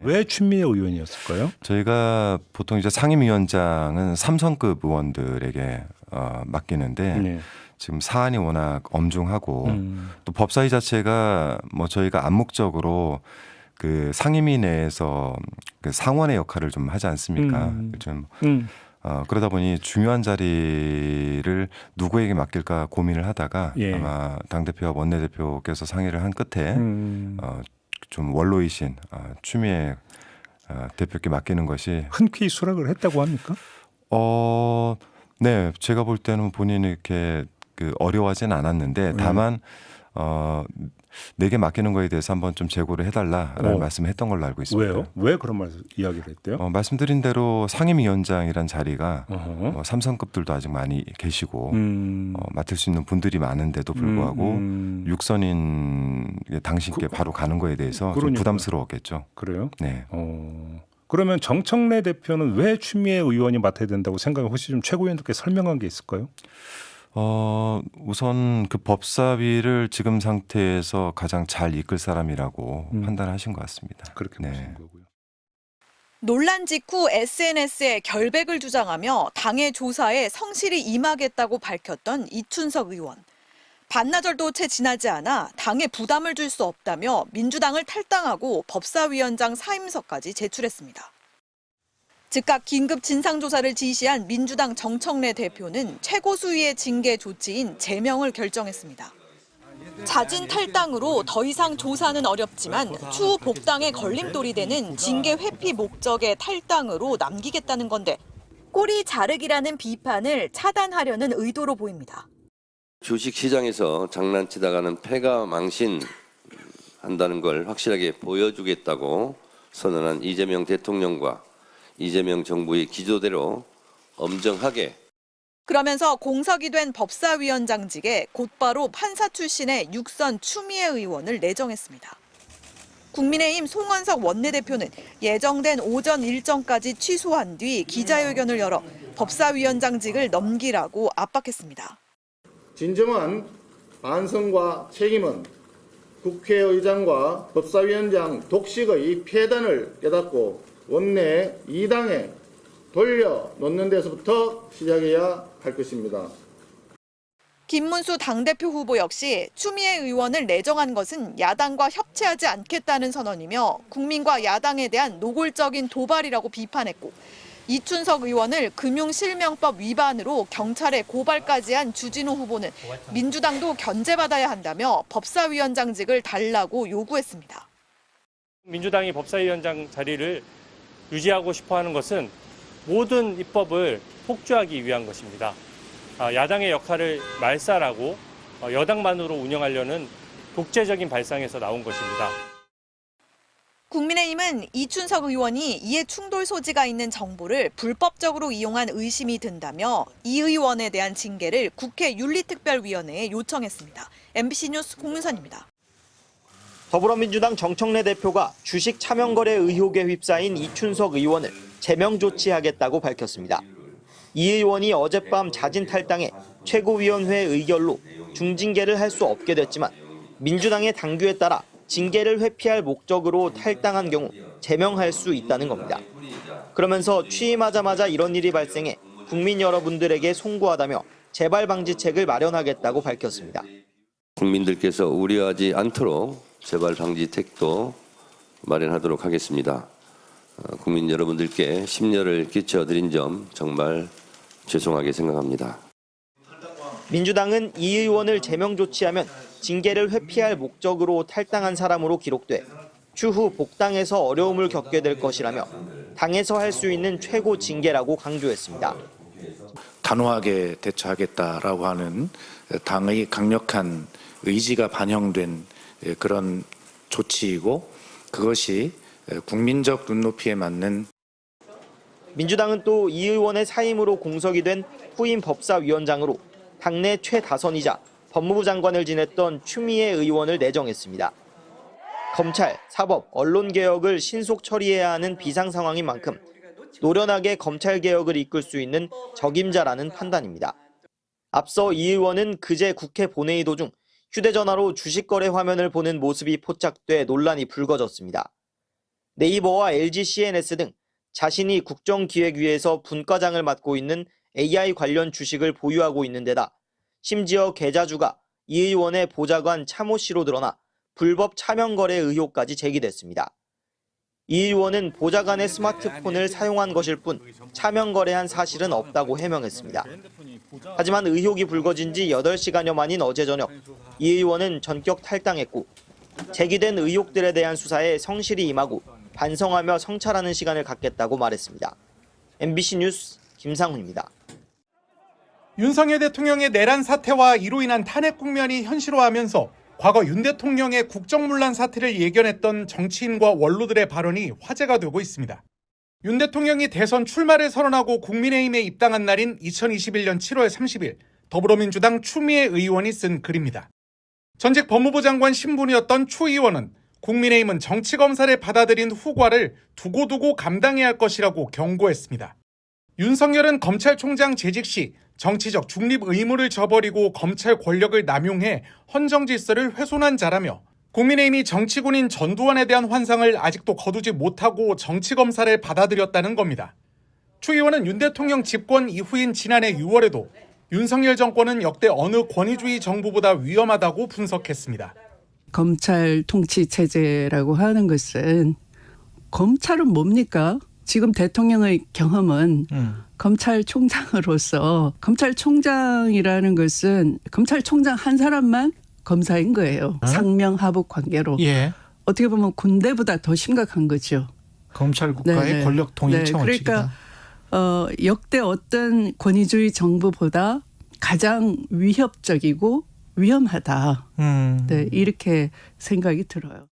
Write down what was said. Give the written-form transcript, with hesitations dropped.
왜 추미애 의원이었을까요? 저희가 보통 이제 상임위원장은 3선급 의원들에게 맡기는데 네. 지금 사안이 워낙 엄중하고 또 법사위 자체가 뭐 저희가 암묵적으로 그 상임위 내에서 그 상원의 역할을 좀 하지 않습니까? 좀 그러다 보니 중요한 자리를 누구에게 맡길까 고민을 하다가 예. 아마 당대표와 원내대표께서 상의를 한 끝에 좀 원로이신 추미애 대표께 맡기는 것이 흔쾌히 수락을 했다고 합니까? 네, 제가 볼 때는 본인이 이렇게 그 어려워하진 않았는데 다만 내게 맡기는 거에 대해서 한번 좀 재고를 해달라라는 말씀을 했던 걸로 알고 있습니다. 왜요? 왜 그런 이야기를 했대요? 말씀드린 대로 상임위원장이란 자리가 3선급들도 아직 많이 계시고 맡을 수 있는 분들이 많은데도 불구하고 6선인 당신께 바로 가는 거에 대해서 좀 부담스러웠겠죠. 그래요? 네. 그러면 정청래 대표는 왜 추미애 의원이 맡아야 된다고 생각을 혹시 좀 최고위원들께 설명한 게 있을까요? 우선 그 법사위를 지금 상태에서 가장 잘 이끌 사람이라고 판단하신 것 같습니다. 그렇게 보시는 거고요. 논란 직후 SNS에 결백을 주장하며 당의 조사에 성실히 임하겠다고 밝혔던 이춘석 의원. 반나절도 채 지나지 않아 당에 부담을 줄 수 없다며 민주당을 탈당하고 법사위원장 사임서까지 제출했습니다. 즉각 긴급 진상조사를 지시한 민주당 정청래 대표는 최고수위의 징계 조치인 제명을 결정했습니다. 자진 탈당으로 더 이상 조사는 어렵지만 추후 복당에 걸림돌이 되는 징계 회피 목적의 탈당으로 남기겠다는 건데 꼬리 자르기라는 비판을 차단하려는 의도로 보입니다. 주식시장에서 장난치다가는 패가 망신한다는 걸 확실하게 보여주겠다고 선언한 이재명 대통령과 이재명 정부의 기조대로 엄정하게 그러면서 공석이 된 법사위원장직에 곧바로 판사 출신의 6선 추미애 의원을 내정했습니다. 국민의힘 송원석 원내대표는 예정된 오전 일정까지 취소한 뒤 기자회견을 열어 법사위원장직을 넘기라고 압박했습니다. 진정한 반성과 책임은 국회의장과 법사위원장 독식의 폐단을 깨닫고 원내 2당에 돌려놓는 데서부터 시작해야 할 것입니다. 김문수 당대표 후보 역시 추미애 의원을 내정한 것은 야당과 협치하지 않겠다는 선언이며 국민과 야당에 대한 노골적인 도발이라고 비판했고 이춘석 의원을 금융실명법 위반으로 경찰에 고발까지 한 주진우 후보는 민주당도 견제받아야 한다며 법사위원장직을 달라고 요구했습니다. 민주당이 법사위원장 자리를 유지하고 싶어하는 것은 모든 입법을 폭주하기 위한 것입니다. 야당의 역할을 말살하고 여당만으로 운영하려는 독재적인 발상에서 나온 것입니다. 국민의힘은 이춘석 의원이 이에 충돌 소지가 있는 정보를 불법적으로 이용한 의심이 든다며 이 의원에 대한 징계를 국회 윤리특별위원회에 요청했습니다. MBC 뉴스 공윤선입니다. 더불어민주당 정청래 대표가 주식 차명거래 의혹에 휩싸인 이춘석 의원을 제명 조치하겠다고 밝혔습니다. 이 의원이 어젯밤 자진 탈당해 최고위원회 의결로 중징계를 할 수 없게 됐지만 민주당의 당규에 따라 징계를 회피할 목적으로 탈당한 경우 제명할 수 있다는 겁니다. 그러면서 취임하자마자 이런 일이 발생해 국민 여러분들에게 송구하다며 재발 방지책을 마련하겠다고 밝혔습니다. 국민들께서 우려하지 않도록 재발 방지책도 마련하도록 하겠습니다. 국민 여러분들께 심려를 끼쳐드린 점 정말 죄송하게 생각합니다. 민주당은 이 의원을 제명 조치하면 징계를 회피할 목적으로 탈당한 사람으로 기록돼 추후 복당에서 어려움을 겪게 될 것이라며 당에서 할 수 있는 최고 징계라고 강조했습니다. 단호하게 대처하겠다라고 하는 당의 강력한 의지가 반영된 그런 조치이고 그것이 국민적 눈높이에 맞는. 민주당은 또 이 의원의 사임으로 공석이 된 후임 법사위원장으로 당내 최다선이자 법무부 장관을 지냈던 추미애 의원을 내정했습니다. 검찰, 사법, 언론개혁을 신속 처리해야 하는 비상 상황인 만큼 노련하게 검찰개혁을 이끌 수 있는 적임자라는 판단입니다. 앞서 이 의원은 그제 국회 본회의 도중 휴대전화로 주식거래 화면을 보는 모습이 포착돼 논란이 불거졌습니다. 네이버와 LG CNS 등 자신이 국정기획위에서 분과장을 맡고 있는 AI 관련 주식을 보유하고 있는 데다 심지어 계좌주가 이 의원의 보좌관 차모 씨로 드러나 불법 차명 거래 의혹까지 제기됐습니다. 이 의원은 보좌관의 스마트폰을 사용한 것일 뿐 차명 거래한 사실은 없다고 해명했습니다. 하지만 의혹이 불거진 지 8시간여 만인 어제 저녁 이 의원은 전격 탈당했고 제기된 의혹들에 대한 수사에 성실히 임하고 반성하며 성찰하는 시간을 갖겠다고 말했습니다. MBC 뉴스 김상훈입니다. 윤석열 대통령의 내란 사태와 이로 인한 탄핵 국면이 현실화하면서 과거 윤 대통령의 국정문란 사태를 예견했던 정치인과 원로들의 발언이 화제가 되고 있습니다. 윤 대통령이 대선 출마를 선언하고 국민의힘에 입당한 날인 2021년 7월 30일 더불어민주당 추미애 의원이 쓴 글입니다. 전직 법무부 장관 신분이었던 추 의원은 국민의힘은 정치검사를 받아들인 후과를 두고두고 감당해야 할 것이라고 경고했습니다. 윤석열은 검찰총장 재직 시 정치적 중립 의무를 저버리고 검찰 권력을 남용해 헌정 질서를 훼손한 자라며 국민의힘이 정치군인 전두환에 대한 환상을 아직도 거두지 못하고 정치검사를 받아들였다는 겁니다. 추 의원은 윤 대통령 집권 이후인 지난해 6월에도 윤석열 정권은 역대 어느 권위주의 정부보다 위험하다고 분석했습니다. 검찰 통치 체제라고 하는 것은 검찰은 뭡니까? 지금 대통령의 경험은 검찰총장으로서 검찰총장이라는 것은 검찰총장 한 사람만 검사인 거예요. 상명하복 관계로. 예. 어떻게 보면 군대보다 더 심각한 거죠. 검찰 국가의 네네. 권력 통일체 원칙이다. 그러니까 역대 어떤 권위주의 정부보다 가장 위협적이고 위험하다. 네, 이렇게 생각이 들어요.